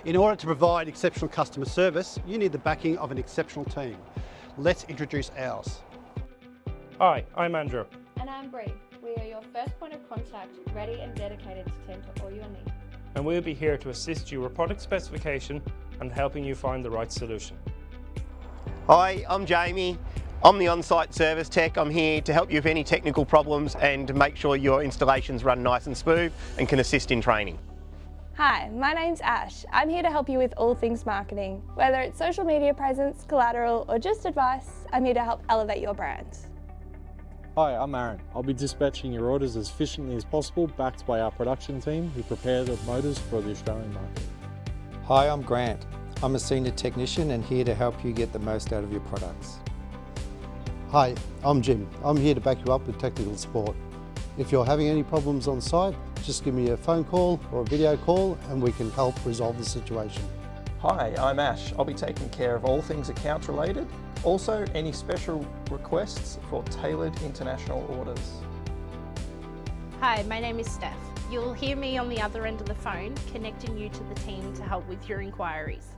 In order to provide exceptional customer service, you need the backing of an exceptional team. Let's introduce ours. Hi, I'm Andrew. And I'm Bree. We are your first point of contact, ready and dedicated to tend to all your needs. And we'll be here to assist you with product specification and helping you find the right solution. Hi, I'm Jamie. I'm the on-site service tech. I'm here to help you with any technical problems and make sure your installations run nice and smooth and can assist in training. Hi, my name's Ash. I'm here to help you with all things marketing. Whether it's social media presence, collateral, or just advice, I'm here to help elevate your brand. Hi, I'm Aaron. I'll be dispatching your orders as efficiently as possible, backed by our production team who prepare the motors for the Australian market. Hi, I'm Grant. I'm a senior technician and here to help you get the most out of your products. Hi, I'm Jim. I'm here to back you up with technical support. If you're having any problems on site, just give me a phone call or a video call and we can help resolve the situation. Hi, I'm Ash. I'll be taking care of all things accounts related. Also, any special requests for tailored international orders. Hi, my name is Steph. You'll hear me on the other end of the phone, connecting you to the team to help with your inquiries.